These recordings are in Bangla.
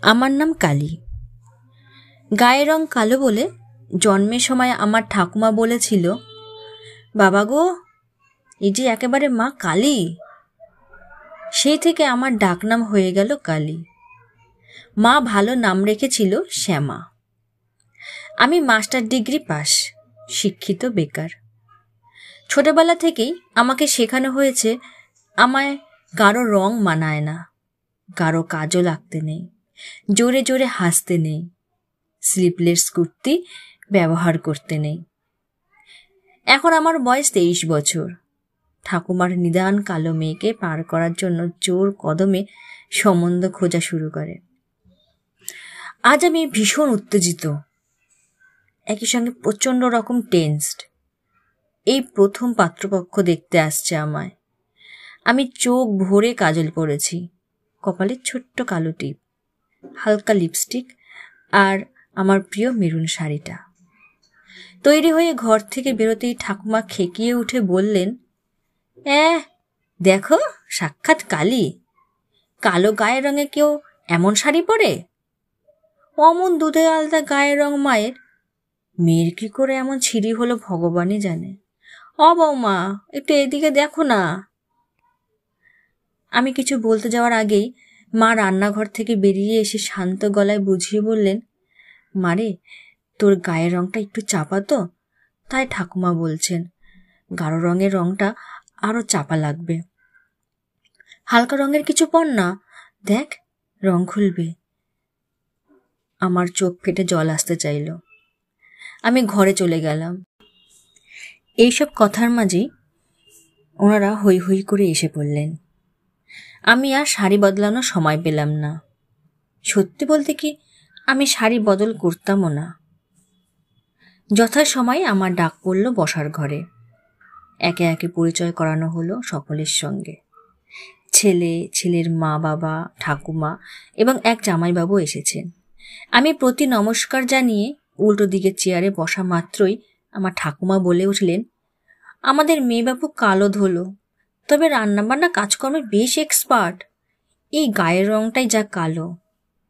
আমার নাম কালী। গায়ের রং কালো বলে জন্মের সময় আমার ঠাকুমা বলেছিল, বাবা গো, এই যে একেবারে মা কালী। সেই থেকে আমার ডাকনাম হয়ে গেল কালী। মা ভালো নাম রেখেছিল শ্যামা। আমি মাস্টার ডিগ্রি পাস, শিক্ষিত বেকার। ছোটবেলা থেকেই আমাকে শেখানো হয়েছে আমায় গাঢ় রং মানায় না, গাঢ় কাজল আঁকতে নেই, জোরে জোরে হাসতে নেই, স্লিপলেস কুর্তি ব্যবহার করতে নেই। এখন আমার বয়স 23 বছর। ঠাকুমার নিদান কালো মেয়েকে পার করার জন্য জোর কদমে সম্বন্ধ খোঁজা শুরু করে। আজ আমি ভীষণ উত্তেজিত, একই সঙ্গে প্রচণ্ড রকম টেন্সড। এই প্রথম পাত্রপক্ষ দেখতে আসছে আমায়। আমি চোখ ভরে কাজল পরেছি, কপালে ছোট্ট কালো টিপ, হালকা লিপস্টিক আর আমার প্রিয় মেরুন শাড়িটা। তৈরি হয়ে ঘর থেকে বেরোতেই ঠাকুমা খেকিয়ে উঠে বললেন, দেখো সাক্ষাৎ কালী। কালো গায়ের রঙে কেউ এমন শাড়ি পরে? অমন দুধে আলতা গায়ের রং মায়ের, মেয়ের কি করে এমন ছিঁড়ি হলো ভগবানই জানে। বৌমা, একটু এদিকে দেখো না। আমি কিছু বলতে যাওয়ার আগেই মা রান্নাঘর থেকে বেরিয়ে এসে শান্ত গলায় বুঝিয়ে বললেন, মারে, তোর গায়ের রংটা একটু চাপা তো, তাই ঠাকুমা বলছেন গাঢ় রঙের রংটা আরো চাপা লাগবে। হালকা রঙের কিছু পর না, দেখ রং খুলবে। আমার চোখ ফেটে জল আসতে চাইল। আমি ঘরে চলে গেলাম। এইসব কথার মাঝেই ওনারা হৈ হৈ করে এসে পড়লেন। আমি আর শাড়ি বদলানোর সময় পেলাম না। সত্যি বলতে কি, আমি শাড়ি বদল করতামও না। যথাসময়ে আমার ডাক পড়ল বসার ঘরে। একে একে পরিচয় করানো হলো সকলের সঙ্গে। ছেলে, ছেলের মা বাবা, ঠাকুমা এবং এক জামাইবাবু এসেছেন। আমি প্রতি নমস্কার জানিয়ে উল্টো দিকের চেয়ারে বসা মাত্রই আমার ঠাকুমা বলে উঠলেন, আমাদের মেয়েবাবু কালো ধোলো, তবে রান্নাবান্না কাজকর্মে বেশ এক্সপার্ট। এই গায়ের রংটাই যা কালো,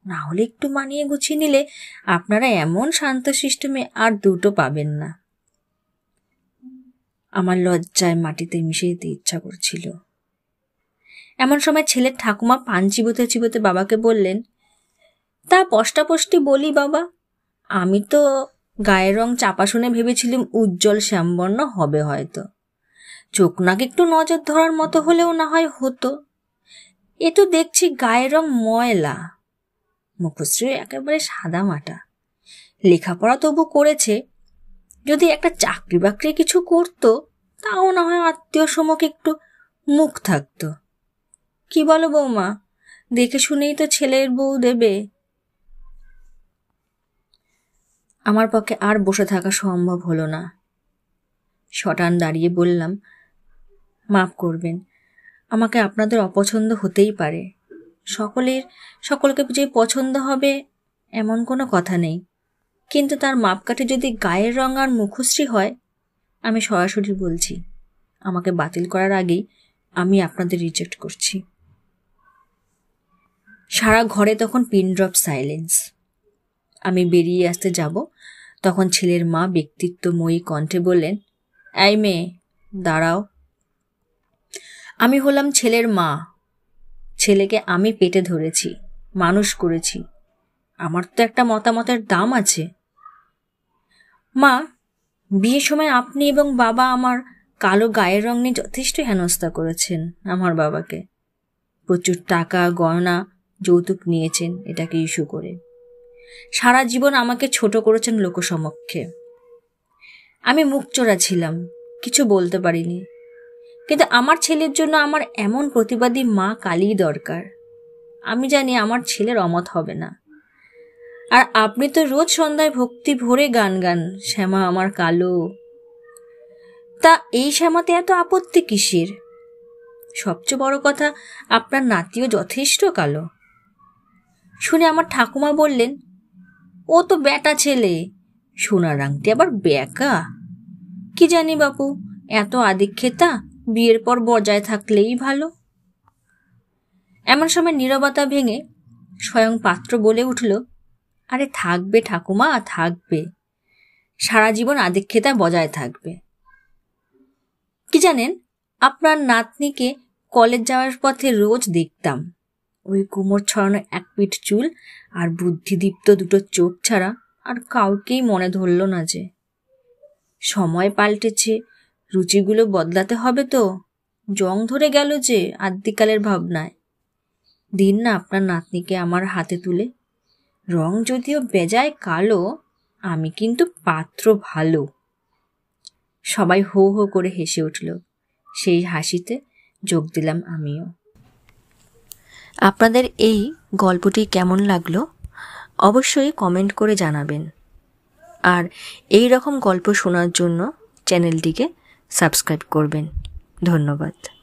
না হলে একটু মানিয়ে গুছিয়ে নিলে আপনারা এমন শান্তশিষ্ট মেয়ে আর দুটো পাবেন না। আমার লজ্জায় মাটিতে মিশে যেতে ইচ্ছা করছিল। এমন সময় ছেলের ঠাকুমা পান চিবোতে চিবোতে বাবাকে বললেন, তা পষ্টাপষ্টি বলি বাবা, আমি তো গায়ের রং চাপা শুনে ভেবেছিলাম উজ্জ্বল শ্যামবর্ণ হবে হয়তো। চোখ নাক একটু নজর ধরার মতো হলেও না হয় হতো। এ তো দেখছি গায়ের রং ময়লা, মুখশ্রী একেবারে সাদা মাটা। লেখাপড়া তবু করেছে, যদি একটা চাকরি বাকরি কিছু করতো তাও না হয় আত্মীয় সমকে একটু মুখ থাকতো। কি বলো বৌমা, দেখে শুনেই তো ছেলের বউ দেবে। আমার পক্ষে আর বসে থাকা সম্ভব হলো না। শটান দাঁড়িয়ে বললাম, মাফ করবেন, আমাকে আপনাদের অপছন্দ হতেই পারে। সকলকে যে পছন্দ হবে এমন কোনো কথা নেই, কিন্তু তার মাপকাঠি যদি গায়ের রং আর মুখশ্রী হয়, আমি সরাসরি বলছি, আমাকে বাতিল করার আগেই আমি আপনাদের রিজেক্ট করছি। সারা ঘরে তখন পিন ড্রপ সাইলেন্স। আমি বেরিয়ে আসতে যাব, তখন ছেলের মা ব্যক্তিত্বময়ী কণ্ঠে বললেন, এই মেয়ে দাঁড়াও। আমি হলাম ছেলের মা। ছেলেকে আমি পেটে ধরেছি, মানুষ করেছি, আমার তো একটা মতামতের দাম আছে। মা, বিয়ের সময় আপনি এবং বাবা আমার কালো গায়ের রং নিয়ে যথেষ্ট হেনস্থা করেছেন আমার বাবাকে। প্রচুর টাকা গয়না যৌতুক নিয়েছেন এটাকে ইস্যু করে। সারা জীবন আমাকে ছোট করেছেন লোকসমক্ষে। আমি মুখচোরা ছিলাম, কিছু বলতে পারিনি। কিন্তু আমার ছেলের জন্য আমার এমন প্রতিবাদী মা কালী দরকার। আমি জানি আমার ছেলের অমত হবে না। আর আপনি তো রোজ সন্ধ্যায় ভক্তি ভরে গান গান, শ্যামা আমার কালো। তা এই শ্যামাতে এত আপত্তি কিসের? সবচেয়ে বড় কথা, আপনার নাতিও যথেষ্ট কালো। শুনে আমার ঠাকুমা বললেন, ও তো বেটা ছেলে, সোনার আংটি আবার বেকা। কি জানি বাপু, এত আদিক্ষেতা বিয়ের পর বজায় থাকলেই ভালো। এমন সময় নীরবতা ভেঙে স্বয়ং পাত্র বলে উঠল, আরে থাকবে ঠাকুমা, থাকবে, সারা জীবন আদিক্ষেতা বজায় থাকবে। কি জানেন, আপনার নাতনিকে কলেজ যাওয়ার পথে রোজ দেখতাম। ওই কোমর ছড়ানো এক পিঠ চুল আর বুদ্ধিদীপ্ত দুটো চোখ ছাড়া আর কাউকেই মনে ধরল না যে। সময় পাল্টেছে, রুচিগুলো বদলাতে হবে তো, জং ধরে গেল যে আদ্যিকালের ভাবনায়। দিন না আপনার নাতনিকে আমার হাতে তুলে। রং যদিও বেজায় কালো, আমি কিন্তু পাত্র ভালো। সবাই হো হো করে হেসে উঠল। সেই হাসিতে যোগ দিলাম আমিও। আপনাদের এই গল্পটি কেমন লাগলো অবশ্যই কমেন্ট করে জানাবেন। আর এই রকম গল্প শোনার জন্য চ্যানেলটিকে সাবস্ক্রাইব করবেন। ধন্যবাদ।